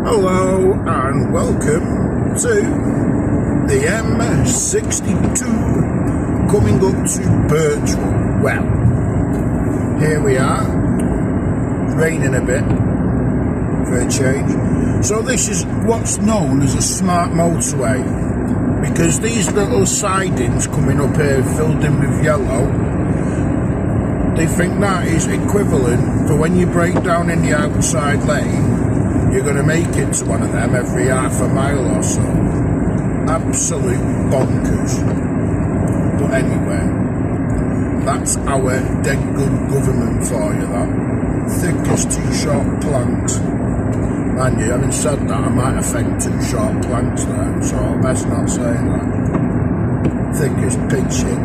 Hello and welcome to the M62 coming up to Birchwood. Well, here we are, raining a bit for a change. So this is what's known as a smart motorway, because these little sidings coming up here filled in with yellow, they think that is equivalent for when you break down in the outside lane. You're going to make it to one of them every half a mile or so. Absolute bonkers. But anyway, that's our dead good government for you, that. Thick as two short planks. And you, having said that, I might offend two short planks there, so I best not say that. Thick as pig shit.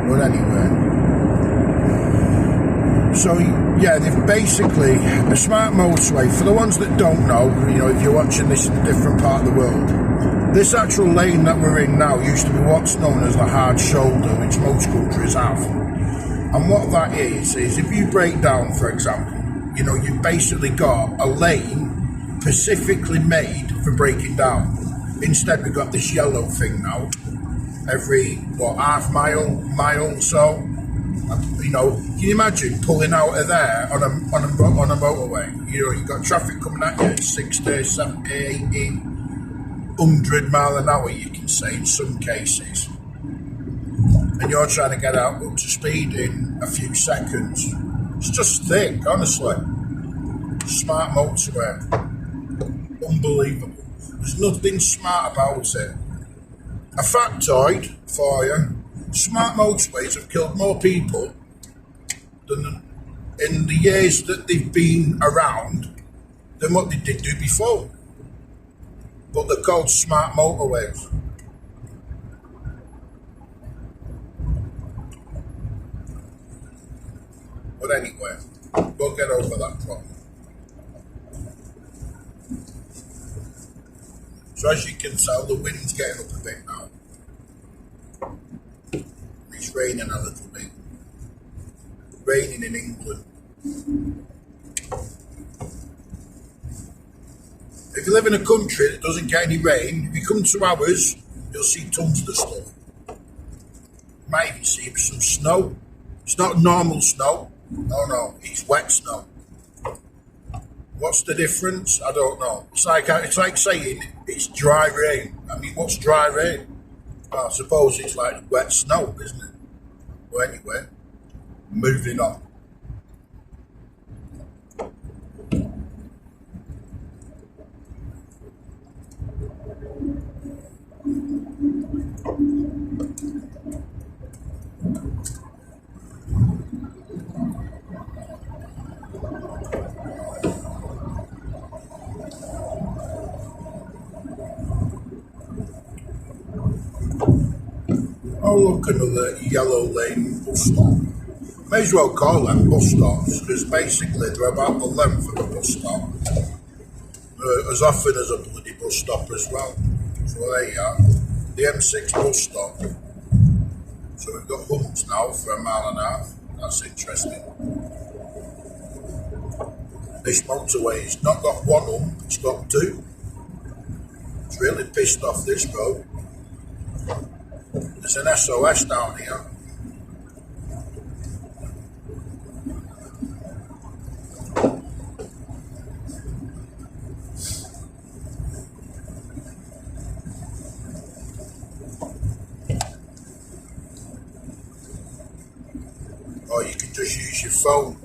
But anyway. So yeah, they've basically a smart motorway. For the ones that don't know, if you're watching this in a different part of the world, this actual lane that we're in now used to be what's known as the hard shoulder, which most countries have. And what that is if you break down, for example, you've basically got a lane specifically made for breaking down. Instead, we've got this yellow thing now. Every half mile or so. Can you imagine pulling out of there on a motorway? You've got traffic coming at you at 60, 70, 80, 100 mile an hour, you can say in some cases. And you're trying to get out up to speed in a few seconds. It's just thick, honestly. Smart motorway. Unbelievable. There's nothing smart about it. A factoid for you. Smart motorways have killed more people than in the years that they've been around than what they did do before. But they're called smart motorways. But anyway, we'll get over that problem. So as you can tell, the wind's getting up a bit now. It's raining a little bit. Raining in England. If you live in a country that doesn't get any rain, if you come to ours, you'll see tons of the stuff. You might even see some snow. It's not normal snow. No, it's wet snow. What's the difference? I don't know. It's like saying it's dry rain. I mean, what's dry rain? Well, I suppose it's like wet snow, isn't it? Well, anyway, moving on. Oh, look, another yellow lane bus stop. May as well call them bus stops, because basically they're about the length of a bus stop. As often as a bloody bus stop as well. So there you are, the M6 bus stop. So we've got humps now for a mile and a half. That's interesting. This motorway's not got one hump, it's got two. It's really pissed off, this road. There's an SOS down here. Or you can just use your phone.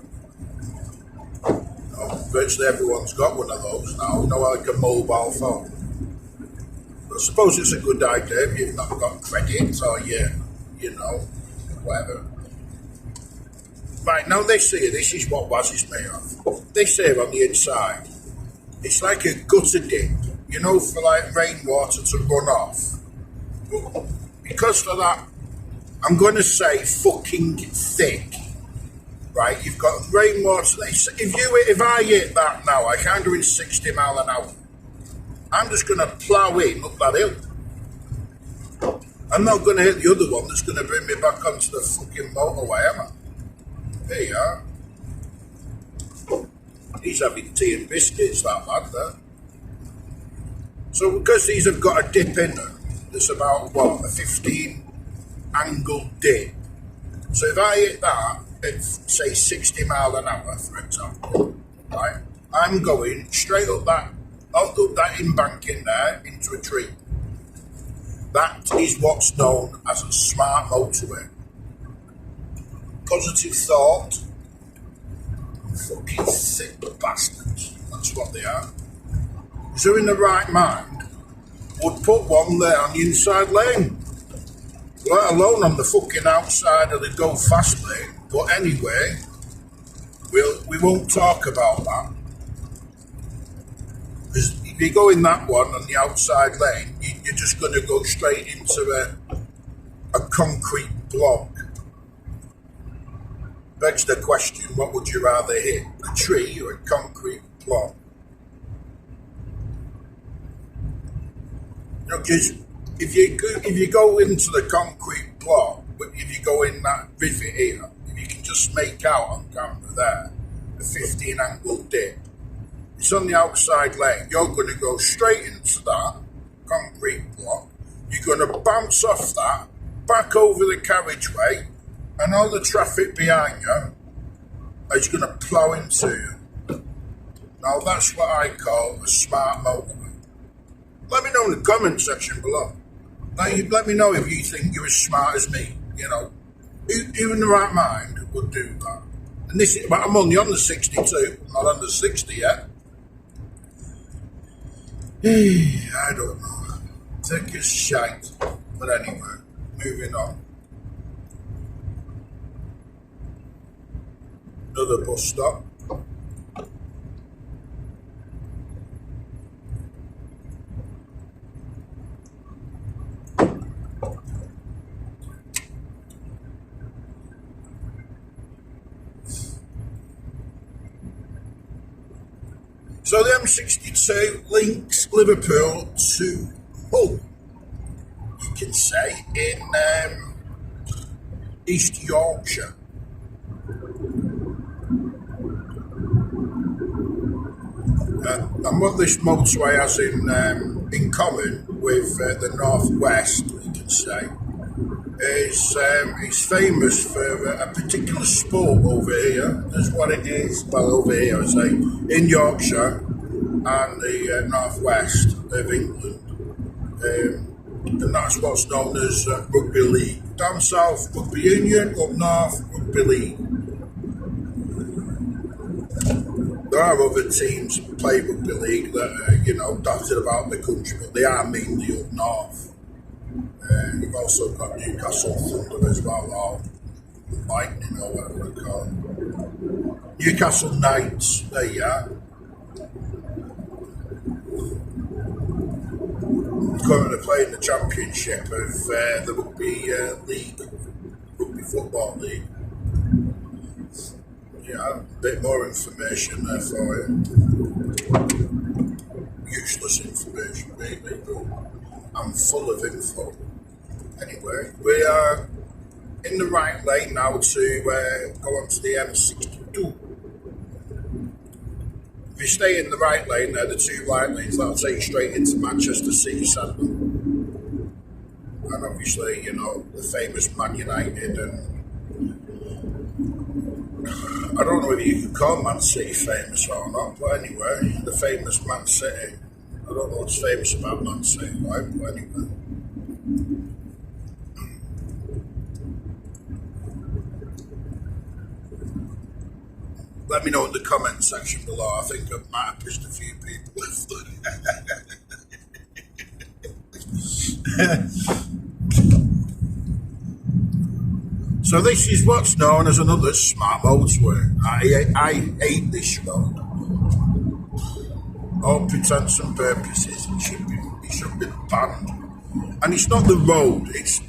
Virtually everyone's got one of those now, like a mobile phone. I suppose it's a good idea if you've not got credit or whatever. Right, now this is what washes me off. This here on the inside, it's like a gutter dip, for like rainwater to run off. But because of that, I'm going to say fucking thick. Right, you've got rainwater. If I hit that now, I can't do in 60 mile an hour. I'm just going to plough in up that hill. I'm not going to hit the other one that's going to bring me back onto the fucking motorway, am I? There you are. He's having tea and biscuits, that lad there. So because these have got a dip in them, there's about, what, a 15 angle dip. So if I hit that at, say, 60 mile an hour, for example, right, I'm going straight up that, up that embankment there into a tree. That is what's known as a smart motorway. Positive thought, fucking sick bastards. That's what they are. So in the right mind, would put one there on the inside lane, let alone on the fucking outside of the go fast lane. But anyway, we won't talk about that. Because if you go in that one on the outside lane, you're just going to go straight into a concrete block. Begs the question, what would you rather hit, a tree or a concrete block? You know, because if you go into the concrete block, but if you go in that rivet here, if you can just make out on camera there, a 15 angle dip, it's on the outside lane, you're going to go straight into that concrete block, you're going to bounce off that, back over the carriageway, and all the traffic behind you is going to plough into you. Now that's what I call a smart motorway. Let me know in the comment section below. Let me know if you think you're as smart as me. You know, who in the right mind would do that? And this is, but I'm only on the 62, not on the 60 yet. I don't know. Thick as shite. But anyway, moving on. Another bus stop. So the M62 links Liverpool to Hull, you can say, in East Yorkshire. And what this motorway has in common with the Northwest, you can say, is it's famous for a particular sport over here. That's what it is. Well, over here, I say, in Yorkshire and the Northwest of England. And that's what's known as rugby league. Down south, rugby union. Up north, rugby league. There are other teams that play rugby league that are, dotted about the country, but they are mainly up north. You've also got Newcastle Thunder as well, or Lightning, or whatever they call it. Newcastle Knights, there you are. Currently playing the championship of the rugby league, rugby football league. Yeah, a bit more information there for you. Useless information, maybe, but I'm full of info. Anyway, we are in the right lane now to go on to the M62. If you stay in the right lane there, the two right lanes, that'll take you straight into Manchester City Centre. And obviously, the famous Man United, and I don't know if you can call Man City famous or not, but anyway, the famous Man City. I don't know what's famous about Man City, right? But anyway. Let me know in the comment section below. I think I might have pushed a few people left. So this is what's known as another smart motorway. I hate this road. All pretents and purposes, it should be banned. And it's not the road, it's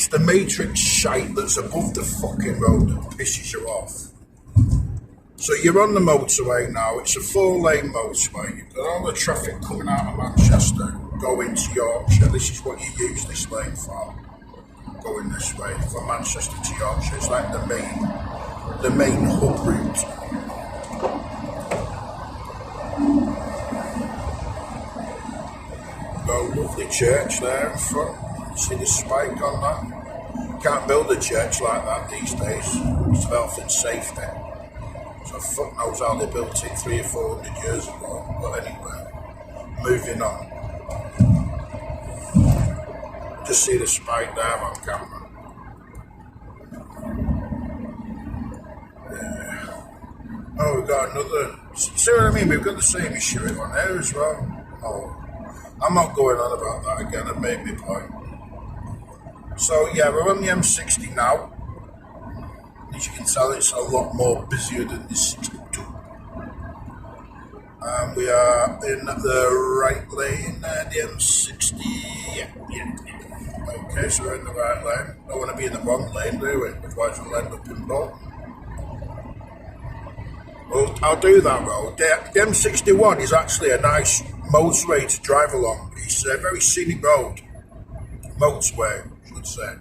the matrix shite that's above the fucking road that pisses you off. So you're on the motorway now, it's a 4-lane motorway, you've got all the traffic coming out of Manchester, going to Yorkshire. This is what you use this lane for, going this way, from Manchester to Yorkshire. It's like the main hub route. lovely church there in front. See the spike on that? Can't build a church like that these days. It's of health and safety. So fuck knows how they built it 300 or 400 years ago. But anyway, moving on. Just see the spike there on camera. Yeah. Oh, we've got another. See what I mean? We've got the same issue on there as well. Oh, I'm not going on about that again. I've made my point. So yeah, we're on the M60 now. As you can tell, it's a lot more busier than the 62. And we are in the right lane, the M60. Yeah. Okay, so we're in the right lane. Don't want to be in the wrong lane, do we? Otherwise we'll end up in Bolton. Well, I'll do that road. The M61 is actually a nice motorway to drive along. It's a very scenic road. Motorway, I should say.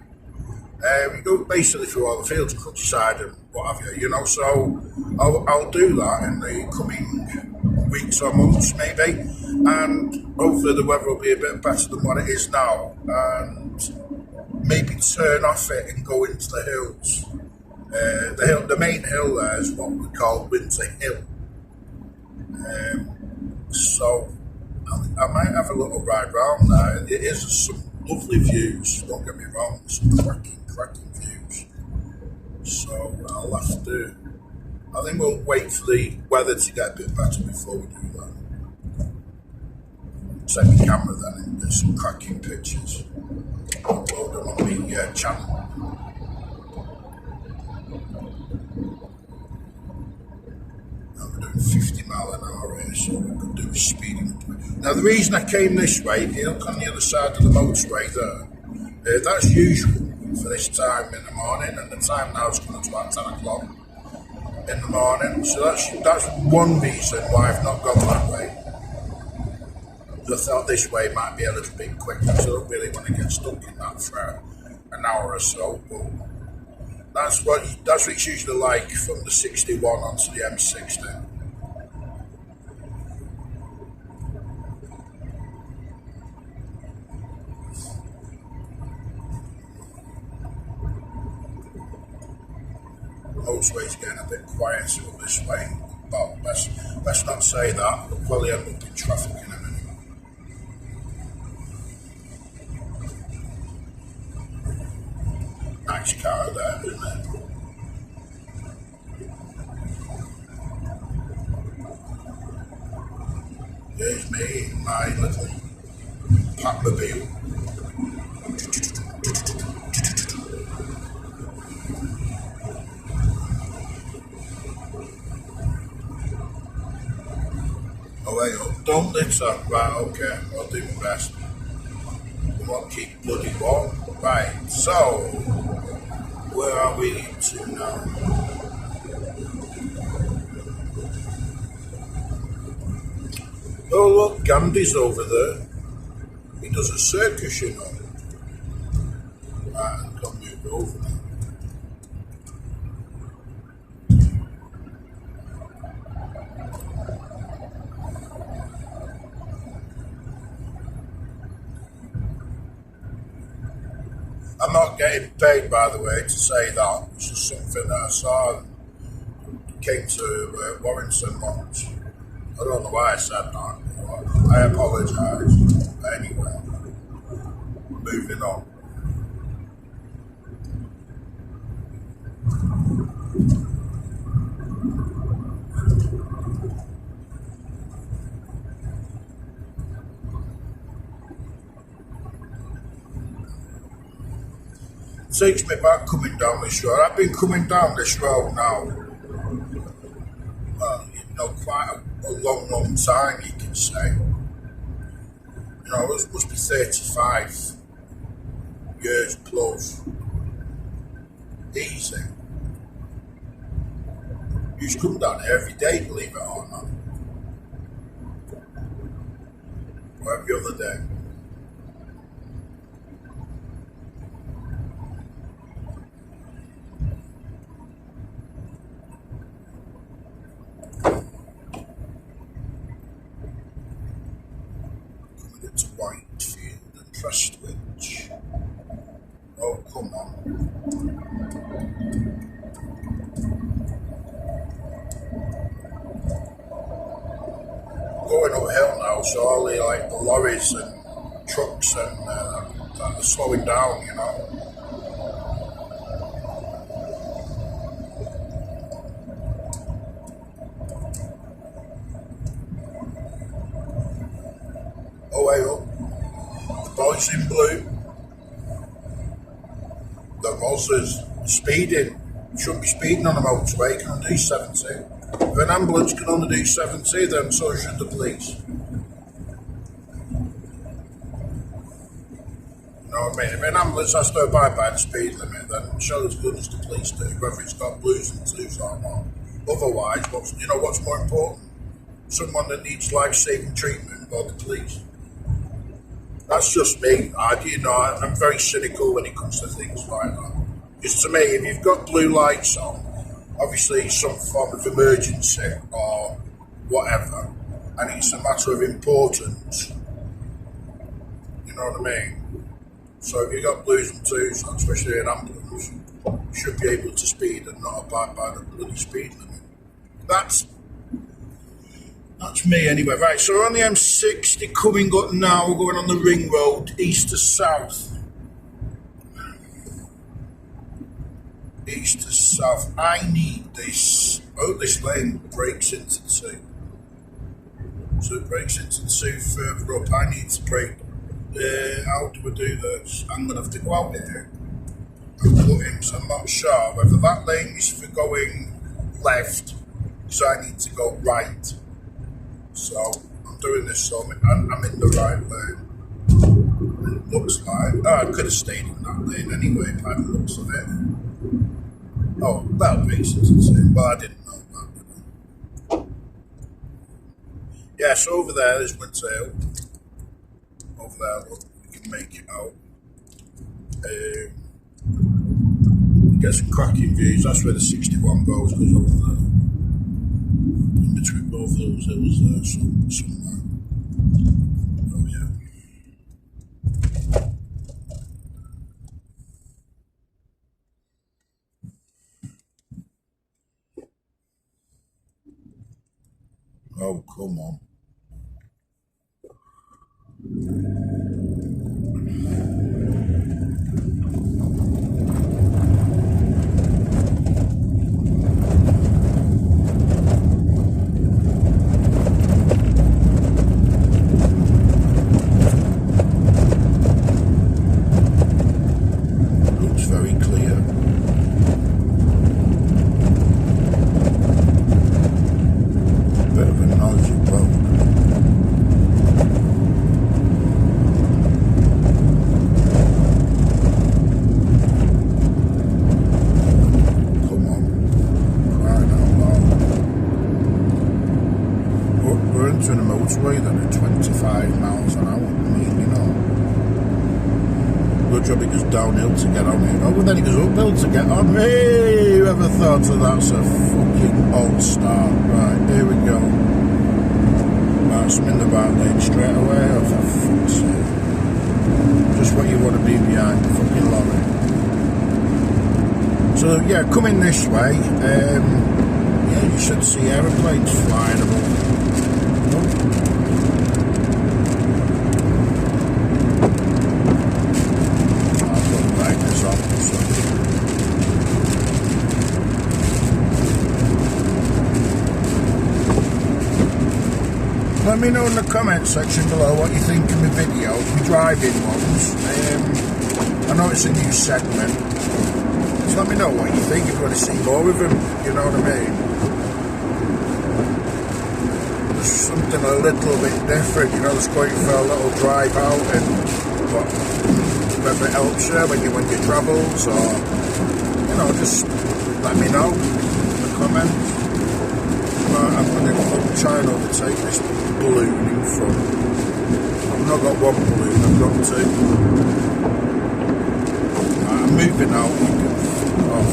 We go basically through all the fields, countryside and what have you, so I'll do that in the coming weeks or months maybe, and hopefully the weather will be a bit better than what it is now, and maybe turn off it and go into the hills. The main hill there is what we call Winter Hill, so I might have a little ride round there. It is some lovely views, don't get me wrong, some cracking views. So I'll have to, I think we'll wait for the weather to get a bit better before we do that. Take the camera then and get some cracking pictures. Upload them on the channel. Now we're doing 50 mile an hour here, so we could do speeding up. Now the reason I came this way, if you look on the other side of the motorway there, that's usual for this time in the morning, and the time now is coming to about 10 o'clock in the morning. So that's one reason why I've not gone that way. I thought this way might be a little bit quicker, so I don't really want to get stuck in that for an hour or so. But that's what it's usually like from the 61 onto the M60. Motorway's getting a bit quieter this way. Well, let's not say that. We'll probably end up in traffic in a minute. Nice car there, isn't it? Here's me, my little Batmobile. Oh, hey, don't litter. Right, okay, I'll do my best. We won't keep bloody warm. Right, so, where are we to now? Oh, look, Gandhi's over there. He does a circus, Right, I'm going to move over now. I'm not getting paid, by the way, to say that. It's just something that I saw and came to Warrington once. I don't know why I said that. I apologise. Anyway, moving on. Takes me back coming down this road. I've been coming down this road now, quite a long time, you can say. It must be 35 years plus. Easy. You used to come down here every day, believe it or not. Or every other day. To Whitefield. press switch. Oh, come on. Going uphill now, so all the, like, the lorries and trucks and are slowing down, you know. Oh, way up. The boys in blue. The buzzers speeding. You shouldn't be speeding on a motorway, you can only do 70. If an ambulance can only do 70, then so should the police. You know what I mean? If an ambulance has to abide by the speed limit, then show as good as the police do, whether it's got blues and twos or not. Otherwise, what's more important? Someone that needs life-saving treatment or the police? That's just me. I'm very cynical when it comes to things like that. Because to me, if you've got blue lights on, obviously some form of emergency or whatever, and it's a matter of importance, you know what I mean? So if you've got blues and twos, especially an ambulance, you should be able to speed and not abide by the bloody speed limit. That's me anyway. Right, so we're on the M60 coming up now. We're going on the ring road, east to south. East to south. I need this. Oh, this lane breaks into two. So it breaks into two further up. I need to brake. How do we do this? I'm going to have to go out here and put in, so I'm not sure whether that lane is for going left, so I need to go right. So I'm doing this, so I'm in the right lane. It looks like, I could have stayed in that lane anyway by the looks of it. Oh, that makes sense. Well, I didn't know that. Yeah, so over there's Wintail. Over there, look, we can make it out. Get some cracking views. That's where the 61 goes, because over there. In between both of those hills there, somewhere. Oh, yeah. Oh, come on. Looks very clear. Bit of a noisy road. Entering a motorway that are 25 miles an hour. I mean, you know, good job it goes downhill to get on here. Oh, but then it goes uphill to get on. Hey, whoever thought of that's a fucking old start. Right, here we go. Right, so I'm in the back lane straight away. Oh, for fuck's sake. Just what you want to be behind the fucking lorry. So, yeah, coming this way, yeah, you should see aeroplanes flying above. Let me know in the comment section below what you think of my videos, my driving ones. I know it's a new segment, so let me know what you think if you want to see more of them, you know what I mean? There's something a little bit different, you know, just going for a little drive out and whether it helps you when you travels, or, you know, just let me know in the comments. I'm going to try and overtake this balloon in front. I've not got one balloon, I've got two. I'm moving out, you can off.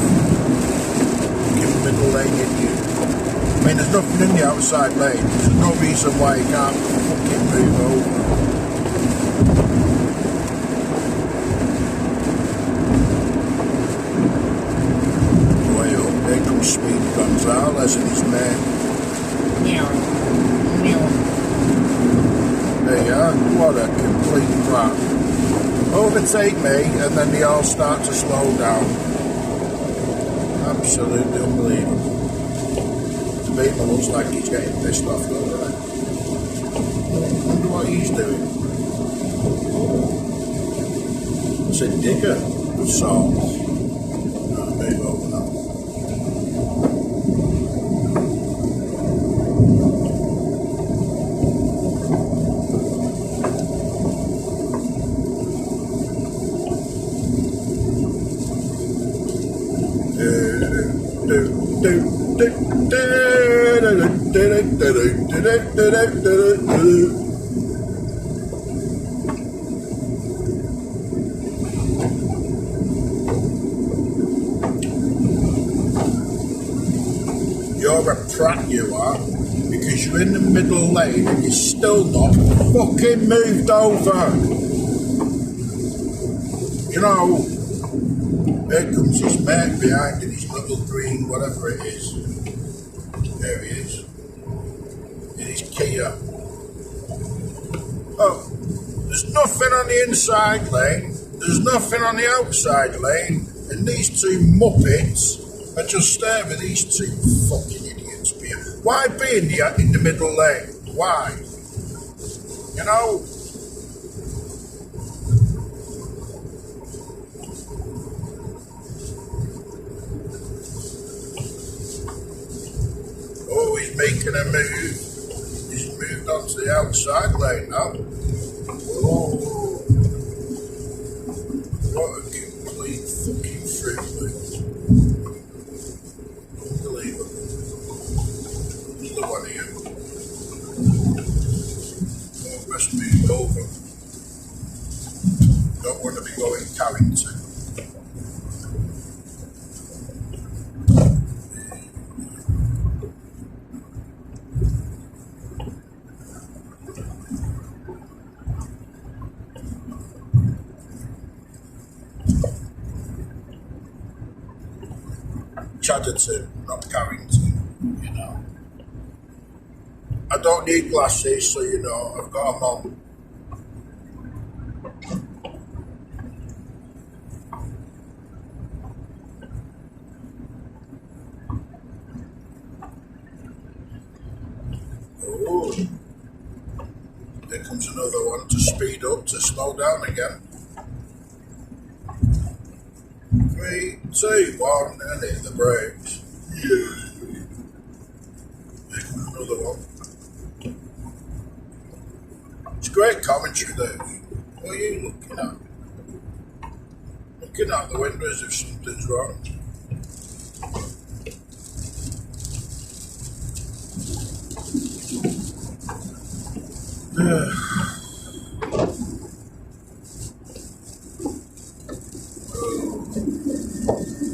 Give the middle lane in you. I mean, there's nothing in the outside lane. There's no reason why you can't fucking move over. Speed Gonzales and his mate. Meow. Meow. There you are. What a complete crap. Overtake me, and then they all start to slow down. Absolutely unbelievable. The Beamer looks like he's getting pissed off, doesn't it? I wonder what he's doing. It's a digger of sorts. I'll move over now. You're a prat, you are, because you're in the middle lane and you're still not fucking moved over. You know, there comes his mate behind in his little green, whatever it is. There he is. In his Kia. Oh, there's nothing on the inside lane. There's nothing on the outside lane. And these two muppets are just there with these two fucking idiots being. Why be in the middle lane? Why? You know? Oh, he's making a move. He's moved onto the outside lane now. Oh, what a complete fucking fruit loop. Unbelievable. Another one here. Oh, best move over. Don't want to be going Carrington. Chatterton, not Carrington, you know. I don't need glasses, so you know, I've got them on. Oh, there comes another one to speed up, to slow down again. 3, 2, 1, and hit the brakes. Yeah. There comes another one. It's great commentary there. What are you looking at? Looking out the window as if something's wrong.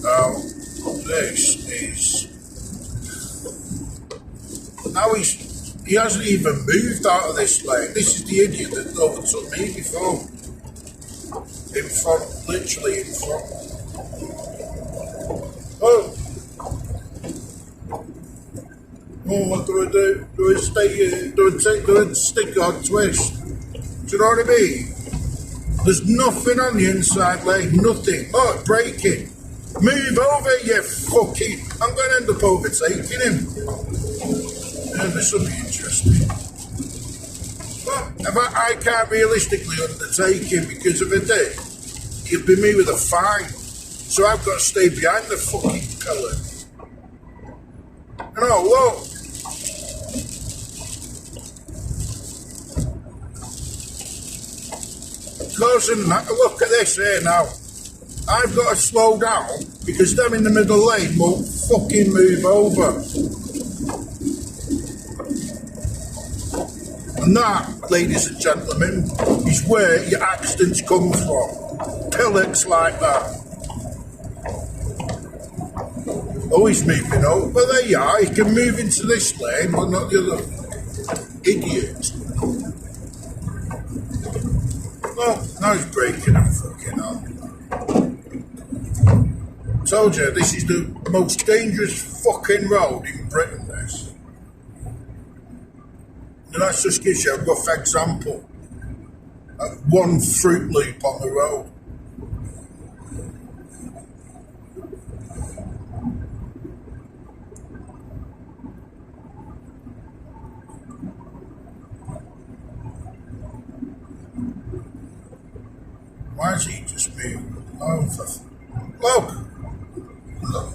Now, this is. Now he hasn't even moved out of this lane. This is the idiot that overtook me before. In front, literally in front. Oh! Oh, what do I do? Do I stay here? Do I stick or twist? Do you know what I mean? There's nothing on the inside lane, nothing. Oh, braking. Move over, you fucking. I'm going to end up overtaking him. Yeah, this will be interesting. But I can't realistically undertake him because if I did, he'd be me with a fine. So I've got to stay behind the fucking pillar. You know, look. Look at this here now. I've got to slow down because them in the middle lane won't fucking move over. And that, ladies and gentlemen, is where your accidents come from. Pellets like that. Oh, he's moving over. Well, there you are. He can move into this lane, but not the other idiot. Well, now he's braking and fucking on. Told you, this is the most dangerous fucking road in Britain, this. And that just gives you a rough example of one fruit loop on the road. Why is he just moving over? Look! Look.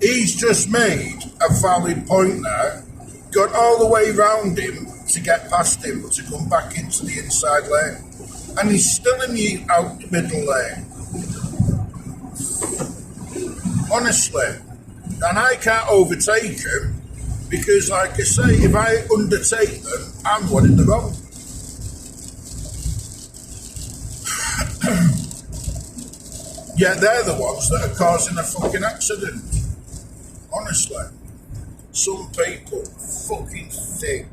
He's just made a valid point there, gone all the way round him to get past him to come back into the inside lane. And he's still in the out middle lane. Honestly. And I can't overtake him because, like I say, if I undertake them, I'm one in the road. Yeah, they're the ones that are causing a fucking accident. Honestly. Some people fucking thick.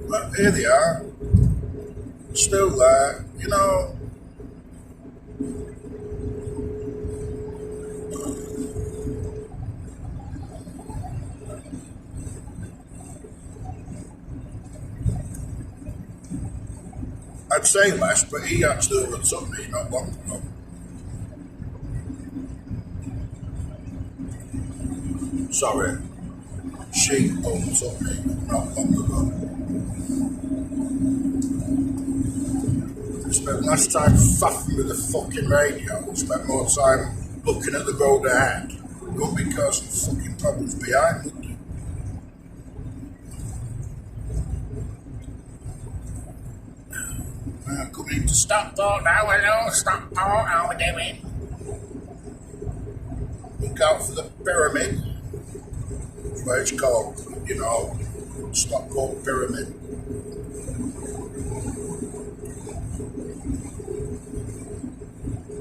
But here they are. Still there, you know. I'd say less, but he actually overtook me not long ago. Sorry, she overtook me not long ago. I spent less time faffing with the fucking radio, spent more time looking at the road ahead. It won't be causing fucking problems behind, would it? Coming into Stockport now, hello, Stockport, how are we doing? Look out for the pyramid. That's what it's called, you know, Stockport Pyramid.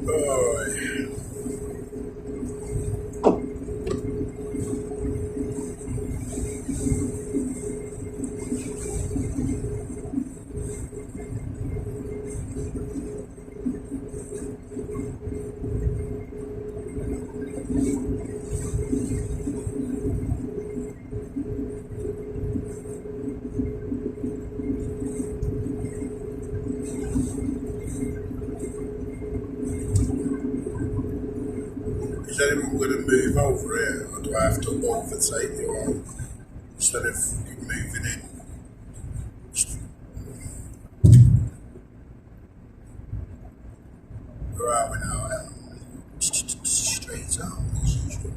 Oh, yeah. Is anyone going to move over here, or do I have to overtake you all instead of moving in? Where are we now? Straight out, as usual.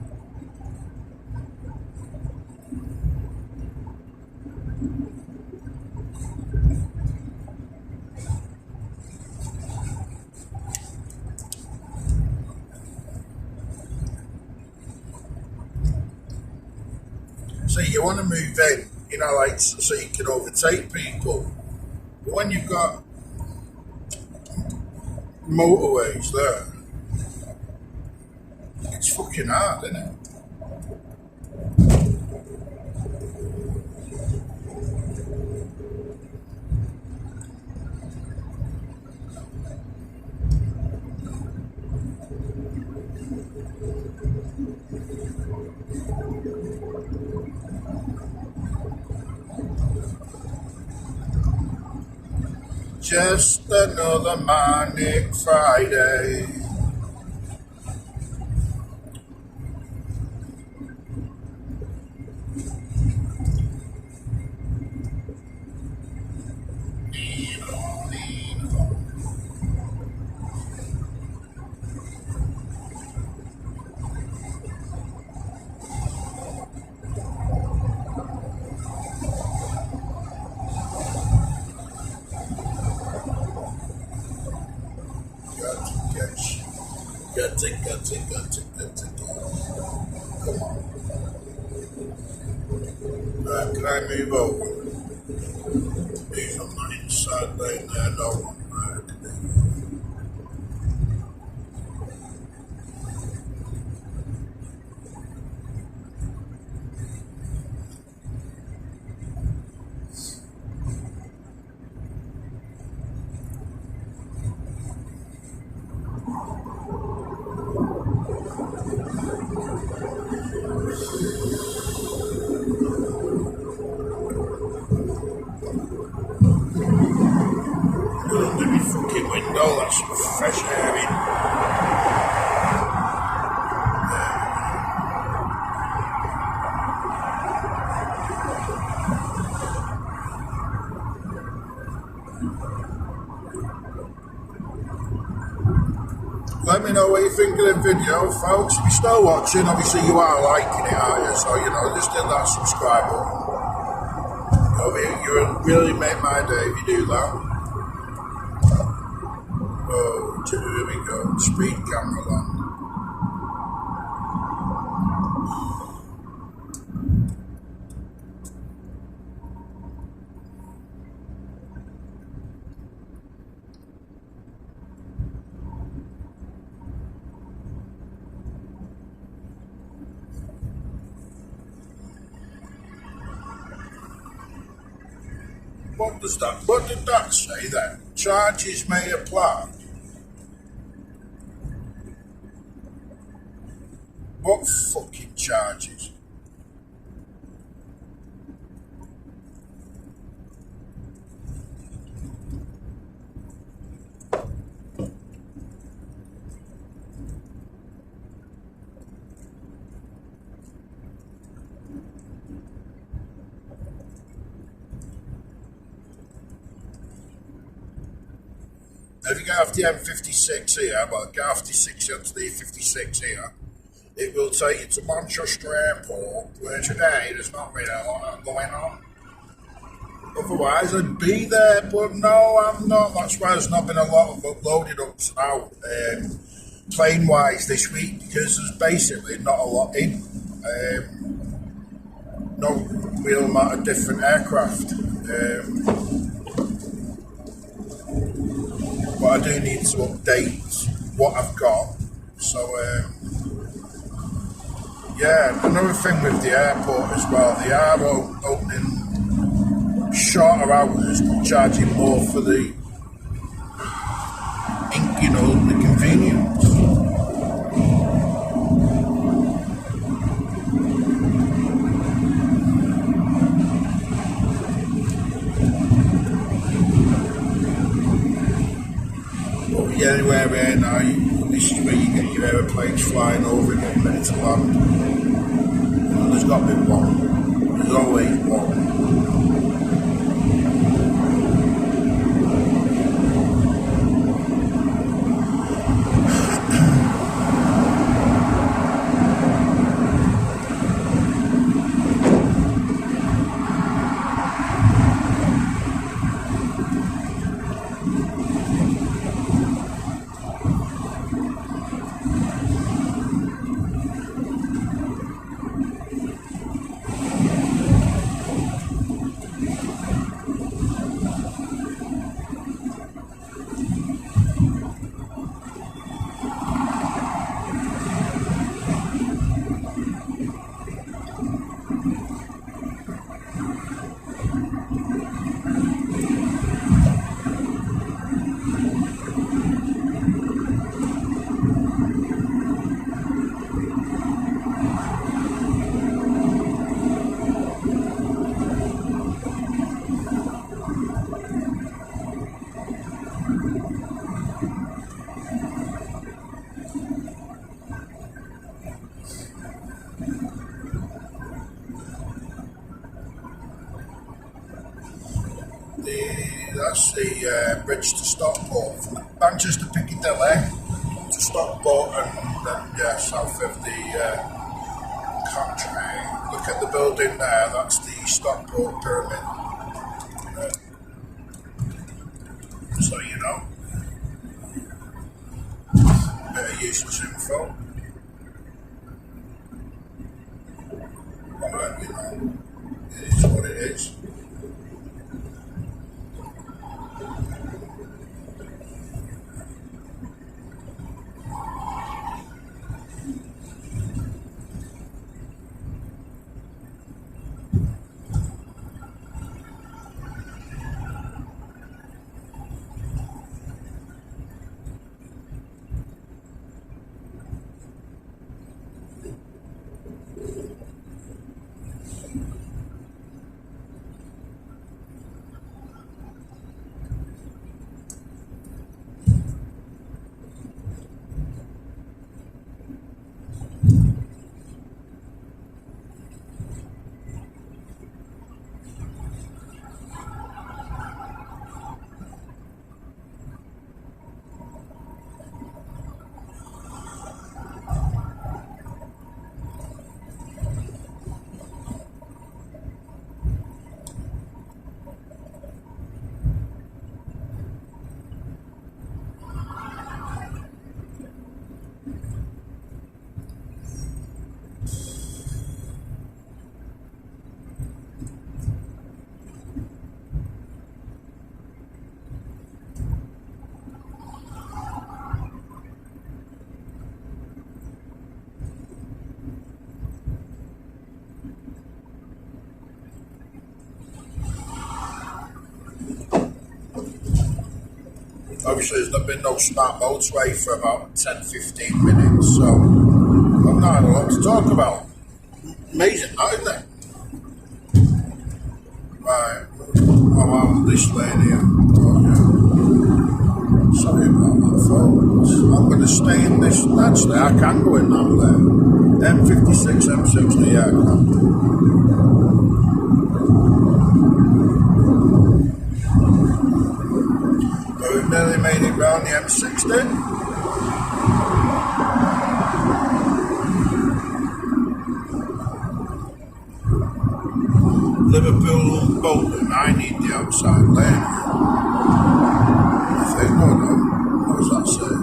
So you want to move in, you know, like so you can overtake people. But when you've got motorways there, it's fucking hard, isn't it? Just another manic Friday. Got to. Come on. Can I move over? He's on the inside lane there, no one. get some fresh air in. Let me know what you think of the video, folks. If you're still watching, obviously you are liking it, aren't you? So, just hit that subscribe button. You really make my day if you do that. Oh, here we go. Speed camera land. What did that say then? Charges may apply. What fucking charges? If you get off the M56 here, get off the 60 onto the 56 here, it will take you to Manchester Airport, where today there's not really a lot going on. Otherwise, I'd be there, but no, I'm not. That's why there's not been a lot of uploaded ups now, plane-wise this week, because there's basically not a lot in. No real amount of different aircraft. But I do need to update what I've got. So, yeah, another thing with the airport as well, they are opening shorter hours, but charging more for the convenience. Anywhere here now, this is where you get your aeroplanes flying over and getting ready to land. There's got to be one. There's always one. That's the bridge to Stockport, from Manchester Piccadilly to Stockport, and then south of the country. Look at the building there, that's the Stockport Pyramid. So you know, bit of useless info. But you know, it is what it is. obviously there's been no smart motorway for about 10-15 minutes, so I've not had a lot to talk about. Amazing, isn't it? Right, oh, this lane here. Oh, yeah. Sorry about that, folks. I'm going to stay in this. Actually, I can go in that lane. M56, M60, yeah, I can. So we've nearly made it round the M60. Liverpool, Bolton, I need the outside lane. I think, what does that say?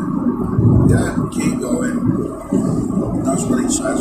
Yeah, keep going. That's what it says.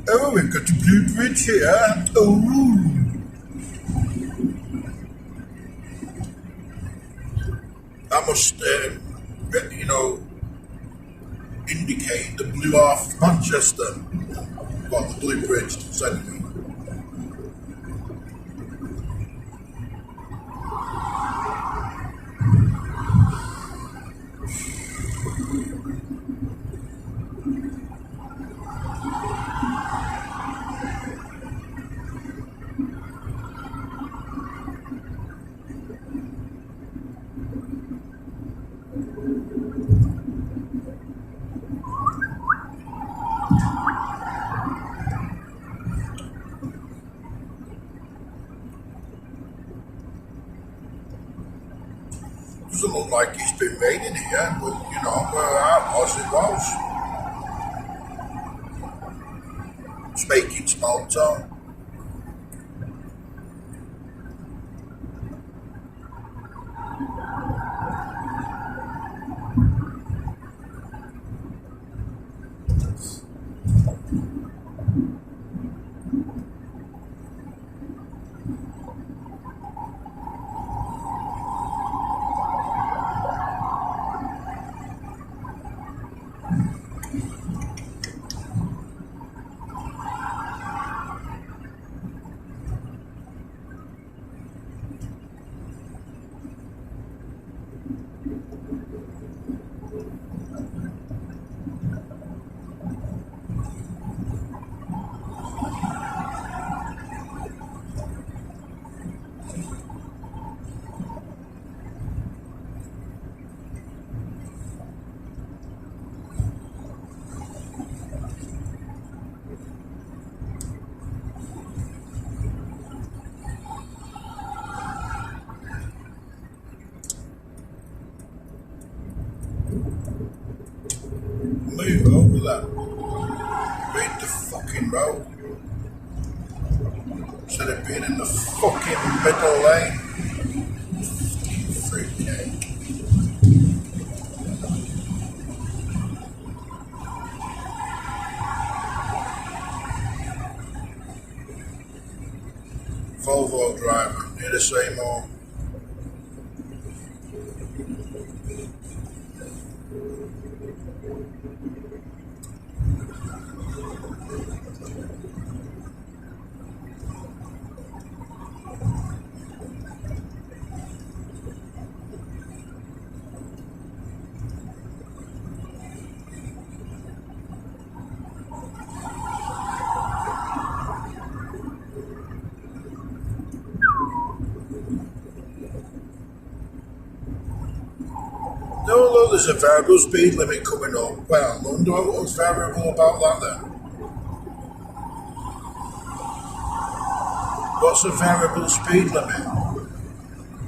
Oh, we've got a blue bridge here. Oh. I must, indicate the blue half of Manchester. Well, the blue bridge, anyway. Doesn't look like it's been raining here, but where I was, it was. It's making small talk. move over there. Read the fucking road. Instead of being in the fucking middle lane. Fruitcake. Volvo driver, need to say more. No, there's a variable speed limit coming up. Well, I wonder what's variable about that then. What's a variable speed limit?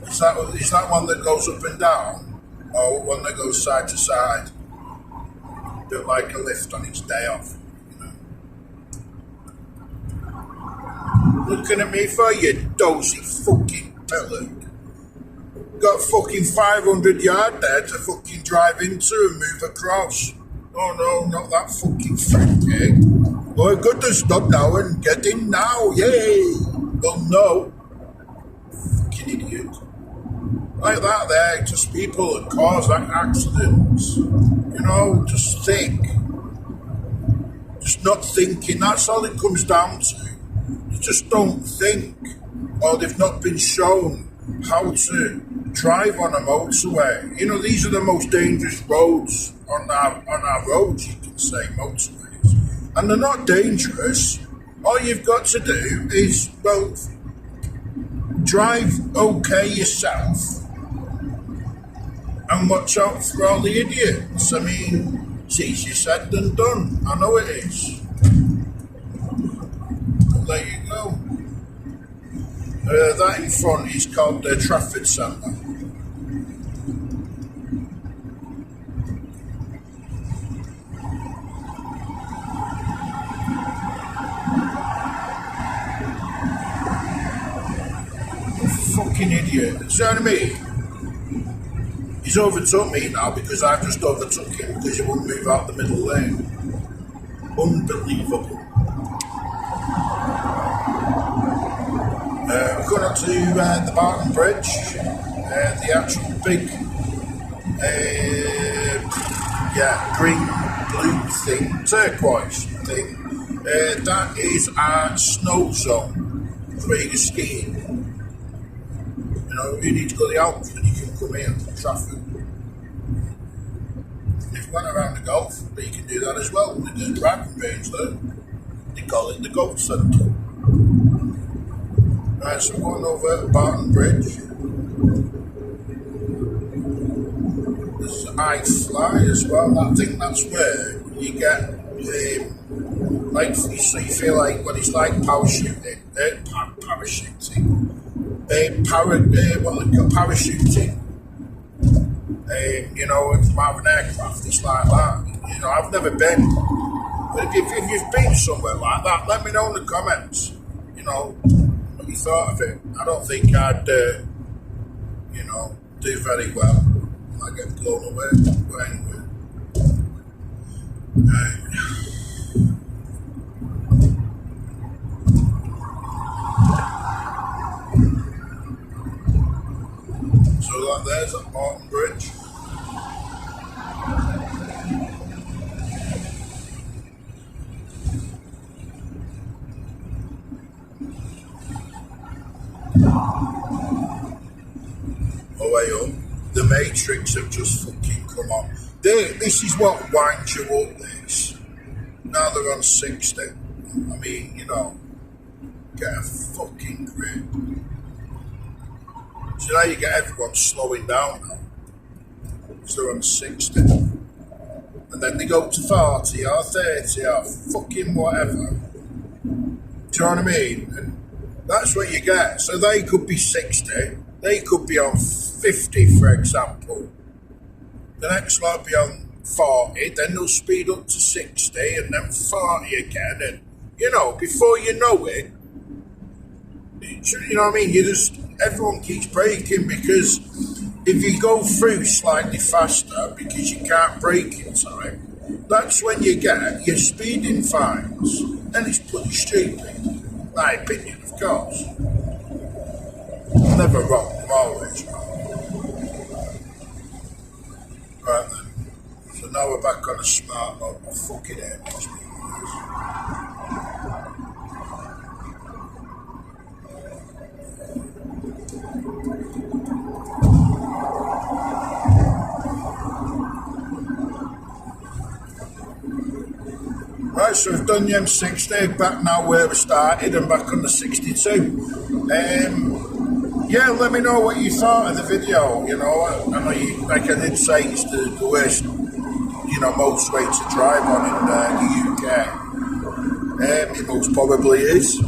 Is that one that goes up and down? Or one that goes side to side? A bit like a lift on its day off. You know? Looking at me for you dozy fucking pillock. Got fucking 500 yard there to fucking drive into and move across. Oh no, not that fucking fruitcake. Well, good to stop now and get in now, yay! Well, no. Fucking idiot. Like that there, just people that cause accidents. You know, just think. Just not thinking, that's all it comes down to. You just don't think. Or they've not been shown how to drive on a motorway. You know, these are the most dangerous roads on our roads, you can say, motorways. And they're not dangerous. All you've got to do is, well, drive okay yourself and watch out for all the idiots. I mean, it's easier said than done. I know it is. But there you go. That in front is called the Trafford Centre. Fucking idiot. See what I mean? He's overtook me now because I just overtook him because he wouldn't move out the middle lane. Unbelievable. We're going up to the Barton Bridge, the actual big, green, blue thing, turquoise thing. That is our snow zone where you can skiing. You know, you need to go to the Alps and you can come here to Trafford. If you went around the golf, but you can do that as well. They do driving range there. They call it the golf centre. Right, so we're going over Barton Bridge. There's iFly as well. I think that's where you get, so you feel like when it's like parachuting. Parachuting. You know, if you have an aircraft, it's like that. You know, I've never been. But if you've been somewhere like that, let me know in the comments. You know, what you thought of it. I don't think I'd, do very well. I get blown away. But anyway. So that there's a Barton Bridge. Oh, way up. The Matrix have just fucking come on. This is what winds you up, this. Now they're on 60. I mean, you know, get a fucking grip. So now you get everyone slowing down now. So they're on 60. And then they go to 40 or 30 or fucking whatever. Do you know what I mean? And that's what you get. So they could be 60. They could be on 50, for example. The next lot be on 40, then they'll speed up to 60 and then 40 again, and you know, before you know it, you know what I mean, everyone keeps braking, because if you go through slightly faster because you can't brake in time, that's when you get your speeding fines, and it's pretty stupid, my opinion, of course. Never wrong, I'm always wrong. Right then, so now we're back on a smart mode. I fucking hate these people. Right, so we've done the M60, back now where we started and back on the 62. Yeah, let me know what you thought of the video. You know, I know you, like I did say, it's the worst, you know, motorway to drive on in the UK. It most probably is.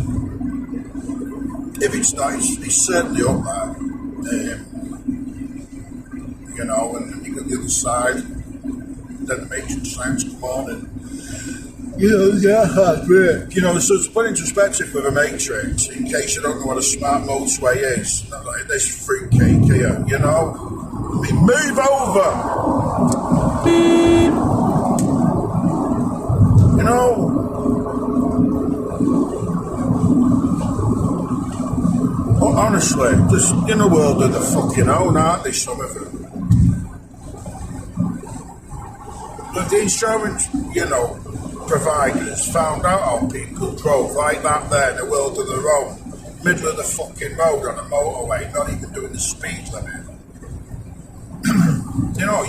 If it's not, it's certainly up there. You know, and then you got the other side, then the matrix sounds come on, and you know, yeah, great. You know, so to put into perspective with a matrix, in case you don't know what a smart motorway is, not like this fruitcake here, you know? I mean, move over! You know? But honestly, just in a world of the fucking own, aren't they, some of them? But the insurance, you know, providers found out how people drove like that there in the world of their own, middle of the fucking road on a motorway, not even doing the speed limit. You know,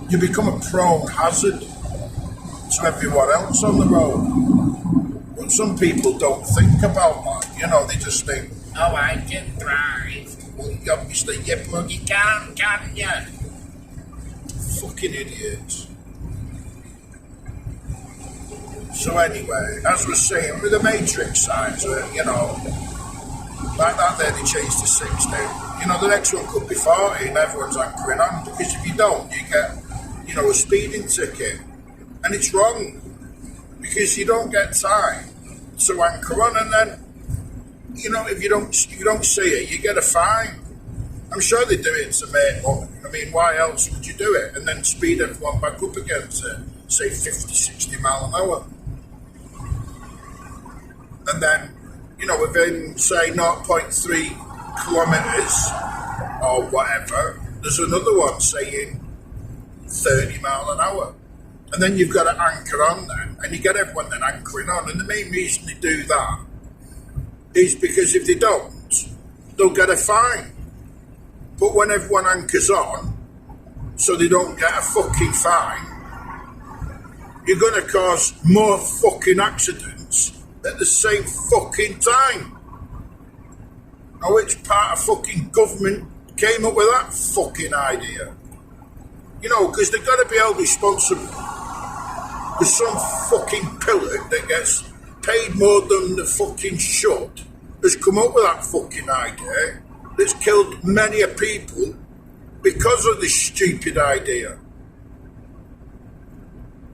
you become a prone hazard to everyone else on the road. But some people don't think about that. You know, they just think, oh, I can drive. Well, obviously you bloody can't you? Fucking idiots. So anyway, as we're saying, with the matrix signs, you know, like that there they changed to 60. You know, the next one could be 40 and everyone's anchoring on, because if you don't, you get, you know, a speeding ticket. And it's wrong, because you don't get time to anchor on, and then, you know, if you don't see it, you get a fine. I'm sure they do it to make money. I mean, why else would you do it? And then speed everyone back up again to, say, 50, 60 mile an hour. And then, you know, within, say, 0.3 kilometres or whatever, there's another one saying 30 mile an hour. And then you've got to anchor on then, and you get everyone then anchoring on. And the main reason they do that is because if they don't, they'll get a fine. But when everyone anchors on, so they don't get a fucking fine, you're going to cause more fucking accidents at the same fucking time. Now, which part of fucking government came up with that fucking idea? You know, because they've got to be held responsible. There's some fucking pillock that gets paid more than the fucking should has come up with that fucking idea that's killed many a people because of this stupid idea.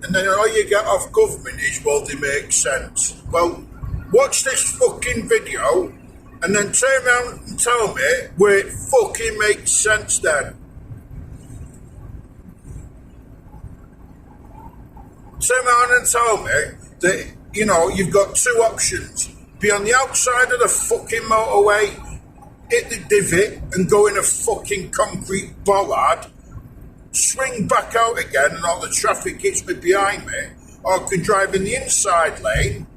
And then all you get off government is, well, they make sense. Well, watch this fucking video and then turn around and tell me where it fucking makes sense then. Turn around and tell me that, you know, you've got two options. Be on the outside of the fucking motorway, hit the divot and go in a fucking concrete bollard, swing back out again and all the traffic hits me behind me, or I can drive in the inside lane,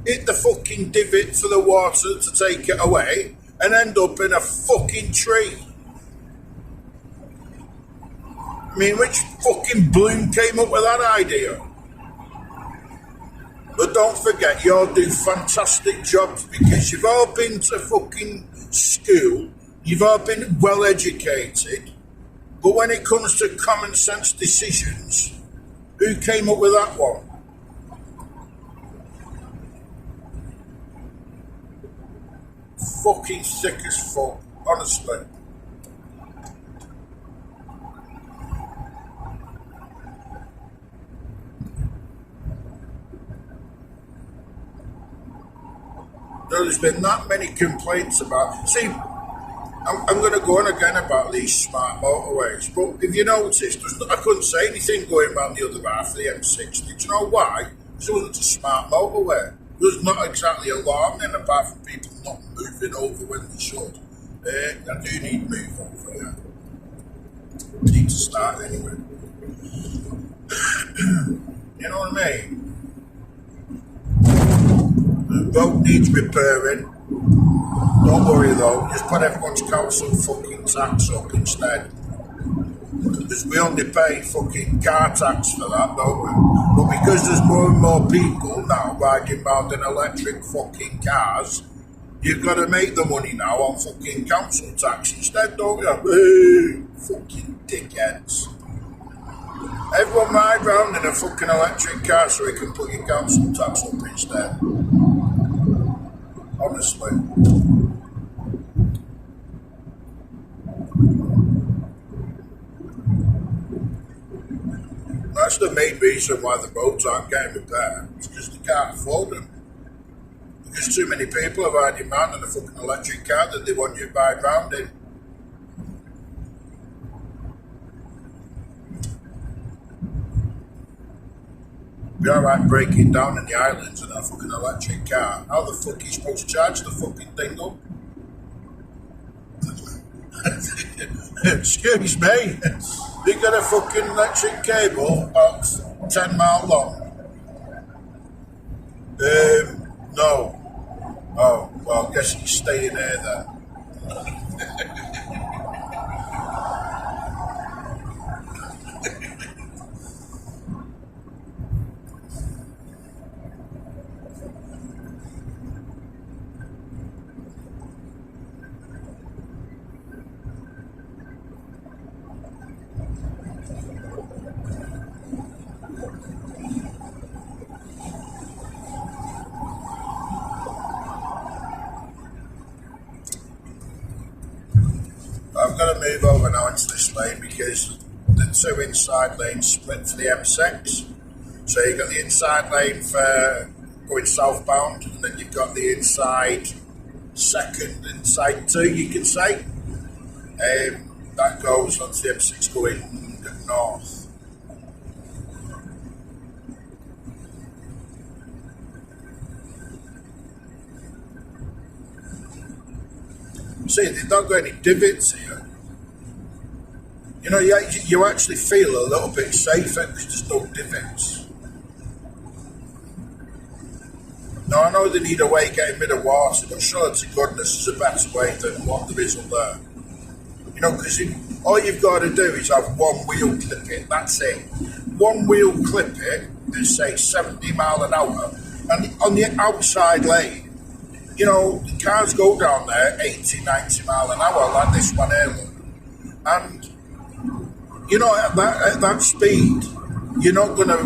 hit the fucking divot for the water to take it away, and end up in a fucking tree. I mean, which fucking bloom came up with that idea? But don't forget, you all do fantastic jobs because you've all been to fucking school, you've all been well educated, but when it comes to common sense decisions, who came up with that one? Fucking sick as fuck, honestly. there's been that many complaints about. See, I'm going to go on again about these smart motorways, but if you notice, I couldn't say anything going around the other half of the M60. Do you know why? Because it wasn't a smart motorway. There's not exactly alarming apart from people not moving over when they should. I do need to move over, yeah. I need to start anyway. You know what I mean? The road needs repairing. Don't worry though, just put everyone's council fucking tax up instead. Because we only pay fucking car tax for that, don't we? But because there's more and more people now riding around in electric fucking cars, you've got to make the money now on fucking council tax instead, don't you? Hey, fucking dickheads. Everyone ride round in a fucking electric car so we can put your council tax up instead. Honestly. That's the main reason why the roads aren't getting repaired. It's because they can't afford them. Because too many people are riding around in a fucking electric car that they want you to ride round in. Be alright breaking down in the islands in a fucking electric car. How the fuck are you supposed to charge the fucking thing up? Excuse me. You got a fucking electric cable about 10 miles long? No. Oh, well, I guess you stay in there then. I've got to move over now into this lane because the two inside lanes split for the M6. So you've got the inside lane for going southbound, and then you've got the inside inside two, you can say. That goes onto the M6 going north. See, they've not got any divots here. You know, you actually feel a little bit safer because there's no divots. Now, I know they need a way of getting rid of water, but sure to goodness there's a better way than what there is up there. You know, because all you've got to do is have one wheel clip it, that's it. One wheel clip it at, say, 70 mile an hour, and on the outside lane, you know, the cars go down there 80, 90 mile an hour like this one here. And, you know, at that speed, you're not going to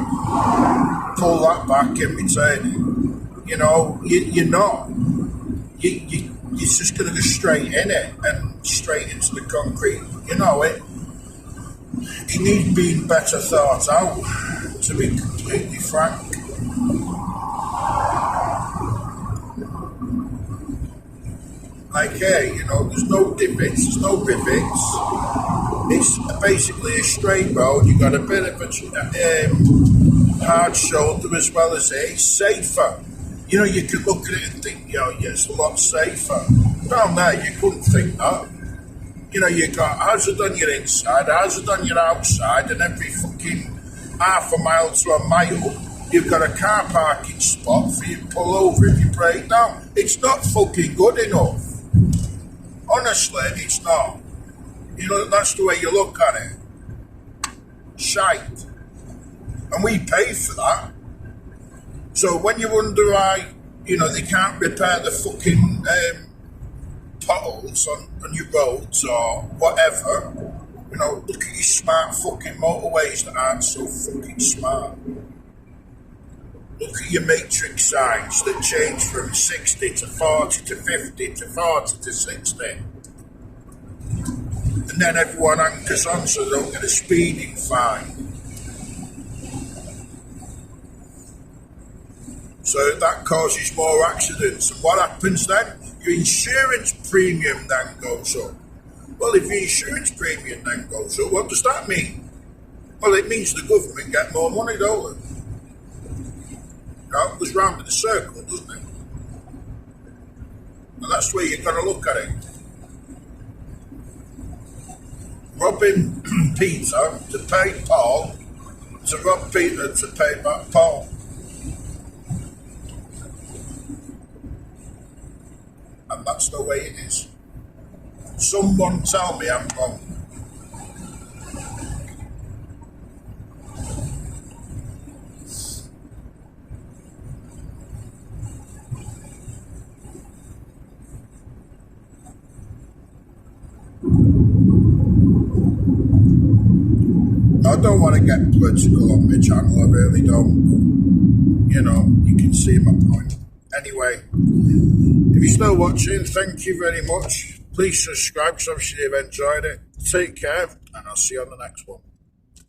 pull that back in return. You know, you're not. You're just going to go straight in it and straight into the concrete. You know, it needs being better thought out, to be completely frank. Like here, you know, there's no divots, there's no rivets. It's basically a straight road. You've got a bit of a hard shoulder as well as it. It's safer. You know, you could look at it and think, you know, yeah, it's a lot safer. Down there, you couldn't think that. You know, you've got hazard on your inside, hazard on your outside, and every fucking half a mile to a mile, you've got a car parking spot for you to pull over if you break down. It's not fucking good enough. Honestly, it's not. You know, that's the way you look at it. Shite. And we pay for that. So when you wonder why, you know, they can't repair the fucking potholes on your roads or whatever, you know, look at your smart fucking motorways that aren't so fucking smart. Look at your matrix signs that change from 60 to 40 to 50 to 40 to 60. And then everyone anchors on so they don't get a speeding fine. So that causes more accidents. And what happens then? Your insurance premium then goes up. Well, if your insurance premium then goes up, what does that mean? Well, it means the government get more money, don't they? It goes round in a circle, doesn't it? And that's the way you've got to look at it. Robbing Peter to pay Paul, to rob Peter to pay back Paul. And that's the way it is. Someone tell me I'm wrong. I don't want to get political on my channel, I really don't. You know, you can see my point. Anyway, if you're still watching, thank you very much. Please subscribe because obviously you've enjoyed it. Take care, and I'll see you on the next one.